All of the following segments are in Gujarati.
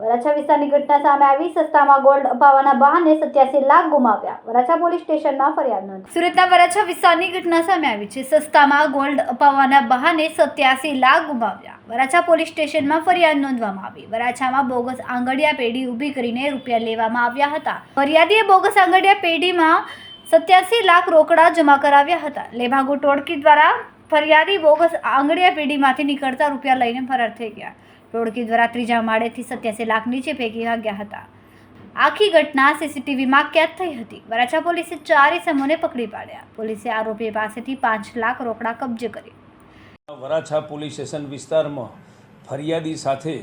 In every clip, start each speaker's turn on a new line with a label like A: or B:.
A: વરાછા વિસ્તારની ઘટના સામે આવી. સસ્તામાં ગોલ્ડ અપાવવાના બહાને 87 લાખ ગુમાવ્યા. વરાછા પોલીસ સ્ટેશનમાં ફરિયાદ નોંધી. સુરતના વરાછા વિસ્તારની ઘટના સામે આવી છે. સસ્તામાં ગોલ્ડ અપાવવાના બહાને 87 લાખ ગુમાવ્યા. વરાછા પોલીસ સ્ટેશનમાં ફરિયાદ નોંધવામાં આવી. વરાછામાં બોગસ આંગડિયા પેઢી ઊભી કરીને રૂપિયા લેવામાં આવ્યા હતા. ફરિયાદીએ બોગસ આંગડિયા પેઢીમાં 87 લાખ રોકડા જમા કરાવ્યા હતા. લેભાગુ ટોળકી દ્વારા ફરિયાદી બોગસ આંગડિયા પેઢીમાંથી નીકળતા રૂપિયા લઈને ફરાર થઈ ગયા. ટોળકી દ્વારા ત્રીજા માળેથી 87 લાખ નીચે ફેંકી વાગ્યા હતા. આખી ઘટના સીસીટીવીમાં કેદ થઈ હતી. વરાછા પોલીસે 4 ઇસમોને પકડી પાડ્યા. પોલીસે આરોપી પાસેથી 5 લાખ રોકડા કબજે કર્યા.
B: વરાછા પોલીસ સ્ટેશન વિસ્તારમાં ફરિયાદી સાથે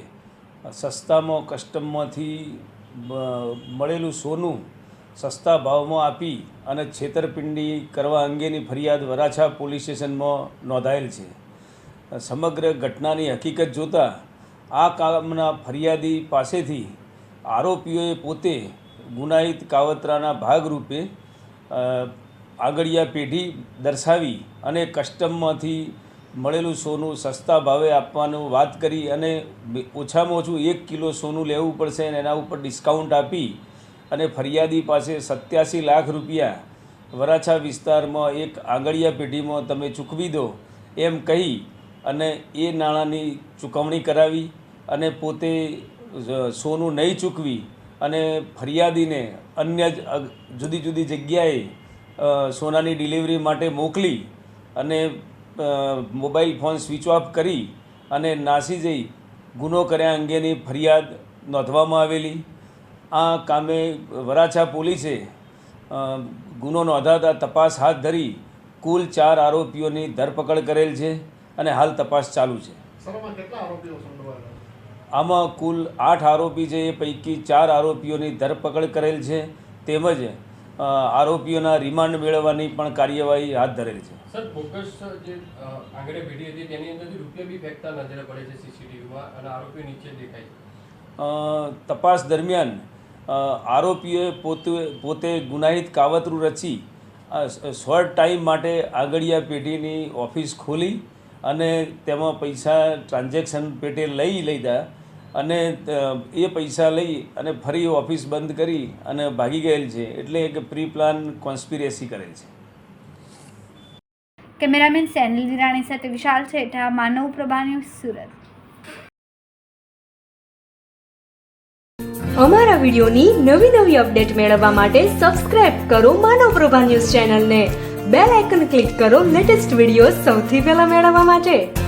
B: સસ્તામાં કસ્ટમમાંથી મળેલું સોનું સસ્તા ભાવમાં આપી અને છેતરપિંડી કરવા અંગેની ફરિયાદ વરાછા પોલીસ સ્ટેશનમાં નોંધાયેલ છે. સમગ્ર ઘટનાની હકીકત જોતાં આ કામના ફરિયાદી પાસેથી આરોપીઓએ પોતે ગુનાહિત કાવતરાના ભાગરૂપે આગળિયા પેઢી દર્શાવી અને કસ્ટમમાંથી મળેલું સોનું સસ્તા ભાવે આપવાનું વાત કરી અને ઓછામાં ઓછું 1 કિલો સોનું લેવું પડશે અને એના ઉપર ડિસ્કાઉન્ટ આપી અને ફરિયાદી પાસે 87 લાખ રૂપિયા વરાછા વિસ્તારમાં એક આંગળિયા પેઢીમાં તમે ચૂકવી દો એમ કહી અને એ નાણાંની ચૂકવણી કરાવી અને પોતે સોનું નહીં ચૂકવી અને ફરિયાદીને અન્ય જુદી જુદી જગ્યાએ સોનાની ડિલિવરી માટે મોકલી અને મોબાઈલ ફોન સ્વિચ ઓફ કરી અને નાસી જઈ ગુનો કર્યા અંગેની ફરિયાદ નોંધવામાં આવેલી. આ કામે વરાછા પોલીસે ગુનો નોંધાતા તપાસ હાથ ધરી કુલ 4 આરોપીઓની ધરપકડ કરેલ છે અને હાલ તપાસ ચાલુ છે. આમાં કુલ 8 આરોપી છે. એ પૈકી 4 આરોપીઓની ધરપકડ કરેલ છે તેમજ આરોપીઓના રિમાન્ડ મેળવવાની પણ કાર્યવાહી હાથ ધરેલ છે.
C: સર, બોગસ જે આંગળીયા પેઢી હતી તેની અંદરથી રૂપિયા બી ફેંકતા નજરે પડે છે સીસીટીવીમાં અને આરોપીઓ નીચે દેખાય છે.
B: તપાસ દરમિયાન આરોપીઓએ પોતે ગુનાહિત કાવતરું રચી શોર્ટ ટાઈમ માટે આગળિયા પેઢીની ઓફિસ ખોલી અને તેમાં પૈસા ટ્રાન્ઝેક્શન પેટે લઈ લીધા અને એ પૈસા લઈ અને ફરી ઓફિસ બંધ કરી અને ભાગી ગયેલ છે. એટલે એક પ્રી પ્લાન કોન્સ્પિરેસી કરેલ છે.
A: કેમેરામેન સેનિલ વિરાણી સાથે વિશાલ છેઠા, માનવ પ્રભા ન્યૂઝ, સુરત.
D: અમારા વિડીયોની નવી અપડેટ મેળવવા માટે સબસ્ક્રાઇબ કરો માનવ પ્રભા ન્યૂઝ ચેનલને. બેલ આઇકન ક્લિક કરો લેટેસ્ટ વિડીયો સૌથી પહેલા મેળવવા માટે.